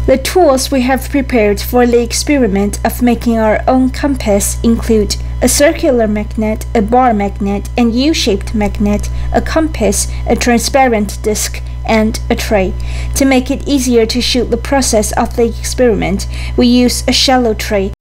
The tools we have prepared for the experiment of making our own compass include a circular magnet, a bar magnet, and U-shaped magnet, a compass, a transparent disc, and a tray. To make it easier to shoot the process of the experiment, we use a shallow tray.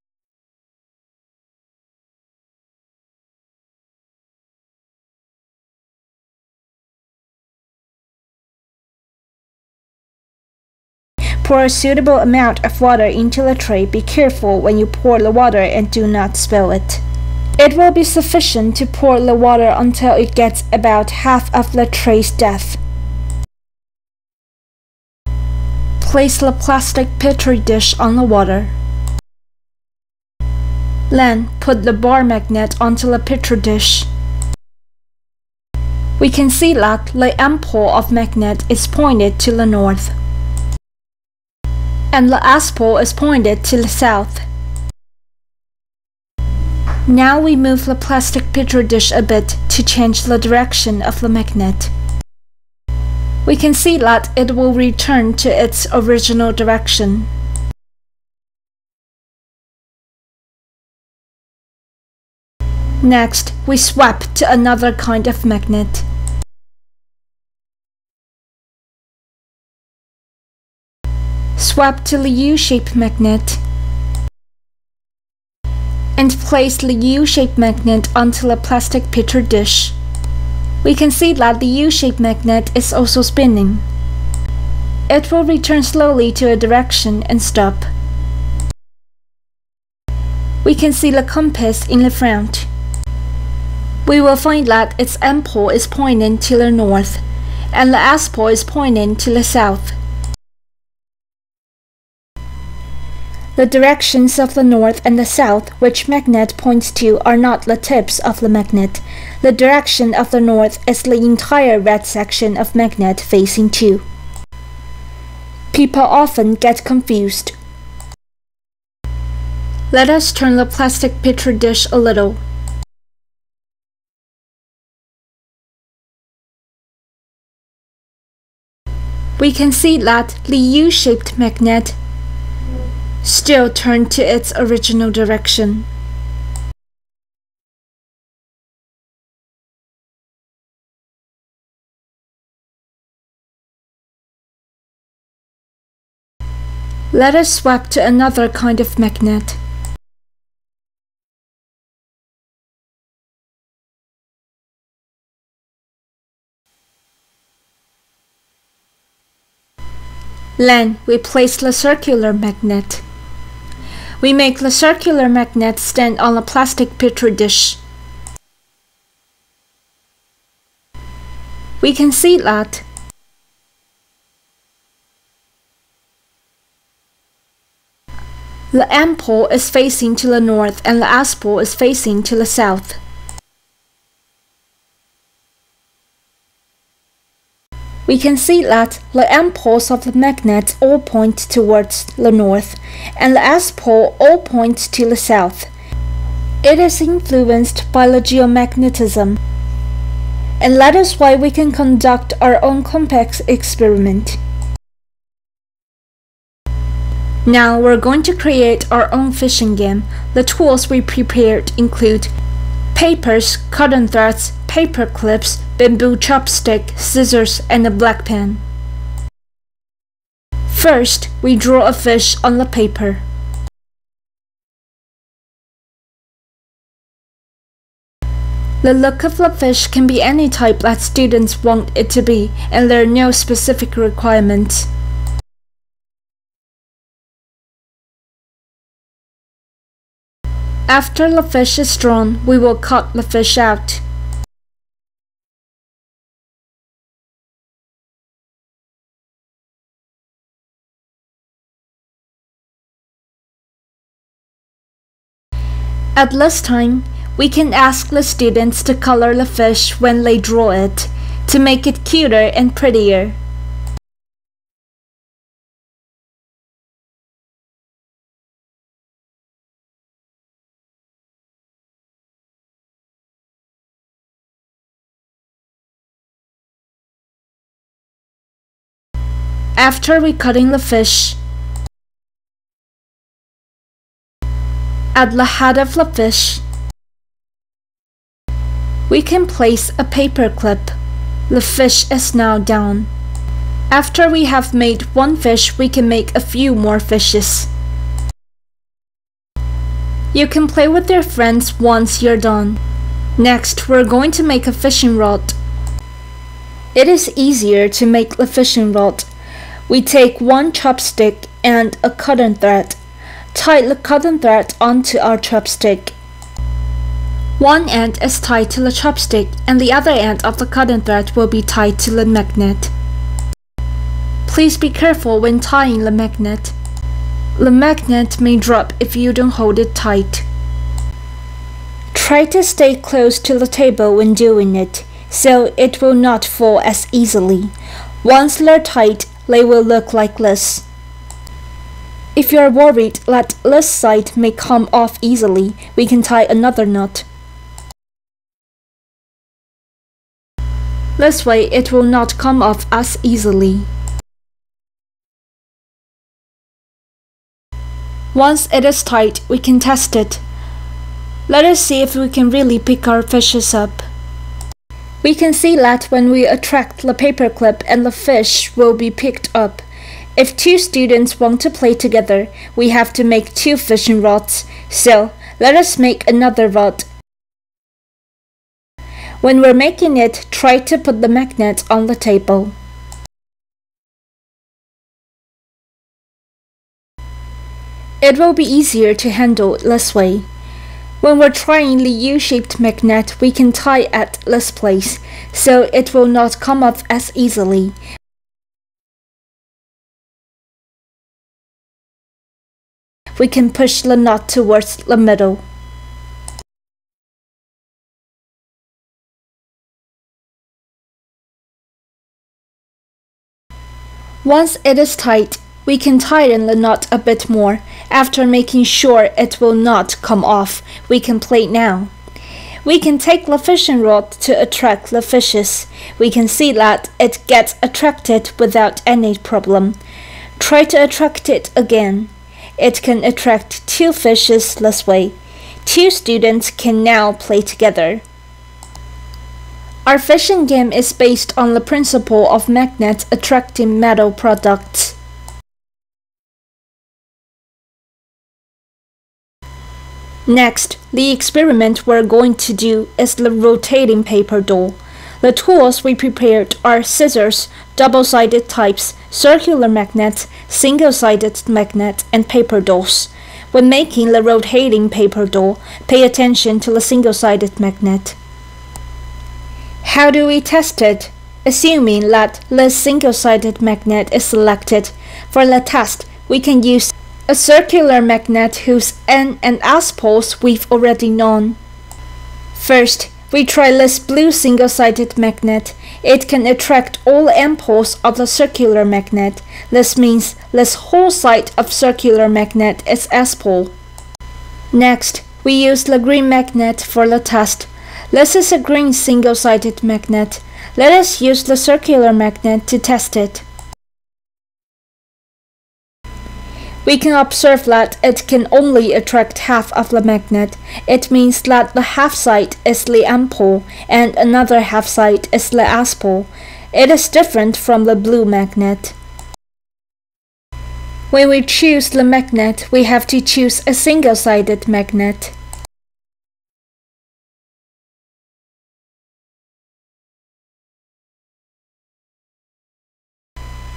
Pour a suitable amount of water into the tray. Be careful when you pour the water and do not spill it. It will be sufficient to pour the water until it gets about half of the tray's depth. Place the plastic petri dish on the water. Then put the bar magnet onto the petri dish. We can see that the end-pole of magnet is pointed to the north, and the S-pole is pointed to the south. Now we move the plastic petri dish a bit to change the direction of the magnet. We can see that it will return to its original direction. Next, we swap to another kind of magnet. Swap to the U-shaped magnet and place the U-shaped magnet onto the plastic petri dish. We can see that the U-shaped magnet is also spinning. It will return slowly to a direction and stop. We can see the compass in the front. We will find that its end-pole is pointing to the north and the S-pole is pointing to the south. The directions of the north and the south which magnet points to are not the tips of the magnet. The direction of the north is the entire red section of magnet facing to. People often get confused. Let us turn the plastic petri dish a little. We can see that the U-shaped magnet still turned to its original direction. Let us swap to another kind of magnet. Then we place the circular magnet. We make the circular magnet stand on a plastic petri dish. We can see that the end-pole is facing to the north and the S-pole is facing to the south. We can see that the end-poles of the magnet all point towards the north, and the S-pole all points to the south. It is influenced by the geomagnetism, and that is why we can conduct our own compass experiment. Now we're going to create our own fishing game. The tools we prepared include papers, cotton threads, paper clips, bamboo chopstick, scissors, and a black pen. First, we draw a fish on the paper. The look of the fish can be any type that students want it to be, and there are no specific requirements. After the fish is drawn, we will cut the fish out. At this time, we can ask the students to color the fish when they draw it, to make it cuter and prettier. After recutting the fish, at the head of the fish, we can place a paper clip. The fish is now down. After we have made one fish, we can make a few more fishes. You can play with your friends once you're done. Next, we're going to make a fishing rod. It is easier to make the fishing rod. We take one chopstick and a cotton thread. Tie the cotton thread onto our chopstick. One end is tied to the chopstick and the other end of the cotton thread will be tied to the magnet. Please be careful when tying the magnet. The magnet may drop if you don't hold it tight. Try to stay close to the table when doing it, so it will not fall as easily. Once they're tight, they will look like this. If you are worried that this side may come off easily, we can tie another knot. This way it will not come off as easily. Once it is tight, we can test it. Let us see if we can really pick our fishes up. We can see that when we attract the paper clip and the fish will be picked up. If two students want to play together, we have to make two fishing rods. So, let us make another rod. When we're making it, try to put the magnet on the table. It will be easier to handle this way. When we're trying the U-shaped magnet, we can tie at this place, so it will not come off as easily. We can push the knot towards the middle. Once it is tight, we can tighten the knot a bit more. After making sure it will not come off, we can play now. We can take the fishing rod to attract the fishes. We can see that it gets attracted without any problem. Try to attract it again. It can attract two fishes this way. Two students can now play together. Our fishing game is based on the principle of magnets attracting metal products. Next, the experiment we're going to do is the rotating paper doll. The tools we prepared are scissors, double-sided types, circular magnets, single-sided magnet, and paper dolls. When making the rotating paper doll, pay attention to the single-sided magnet. How do we test it? Assuming that the single-sided magnet is selected, for the test, we can use a circular magnet whose N and S poles we've already known. First, we try this blue single-sided magnet. It can attract all N poles of the circular magnet. This means this whole side of circular magnet is S pole. Next, we use the green magnet for the test. This is a green single-sided magnet. Let us use the circular magnet to test it. We can observe that it can only attract half of the magnet. It means that the half side is the N pole and another half side is the S pole. It is different from the blue magnet. When we choose the magnet, we have to choose a single-sided magnet.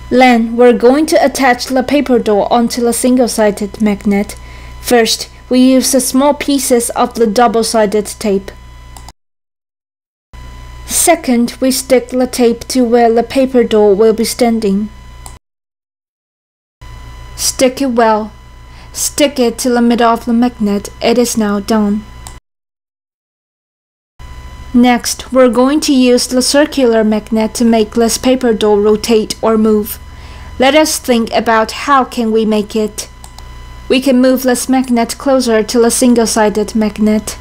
Then, we're going to attach the paper doll onto the single-sided magnet. First, we use the small pieces of the double-sided tape. Second, we stick the tape to where the paper doll will be standing. Stick it well. Stick it to the middle of the magnet. It is now done. Next, we're going to use the circular magnet to make this paper doll rotate or move. Let us think about how can we make it. We can move this magnet closer to the single-sided magnet.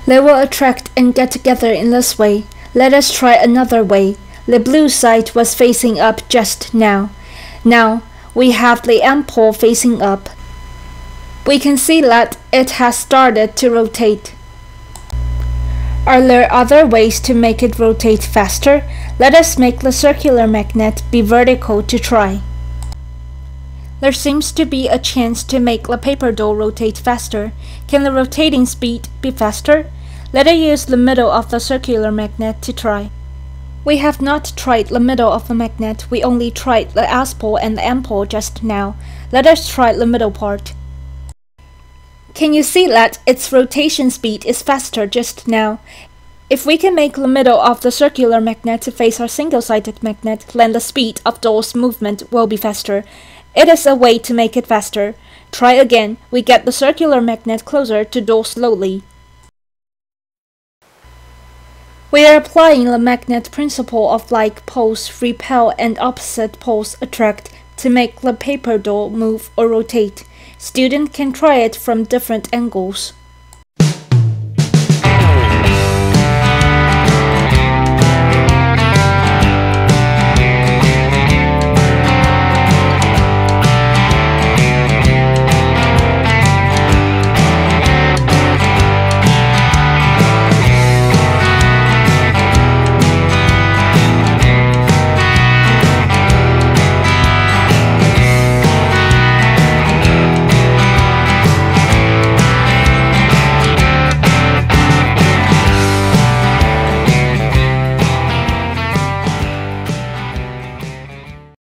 They will attract and get together in this way. Let us try another way. The blue side was facing up just now. Now, we have the N pole facing up. We can see that it has started to rotate. Are there other ways to make it rotate faster? Let us make the circular magnet be vertical to try. There seems to be a chance to make the paper doll rotate faster. Can the rotating speed be faster? Let us use the middle of the circular magnet to try. We have not tried the middle of the magnet, we only tried the S pole and the M pole just now. Let us try the middle part. Can you see that its rotation speed is faster just now? If we can make the middle of the circular magnet to face our single-sided magnet, then the speed of doll's movement will be faster. It is a way to make it faster. Try again. We get the circular magnet closer to doll slowly. We are applying the magnet principle of like poles repel and opposite poles attract to make the paper doll move or rotate. Students can try it from different angles.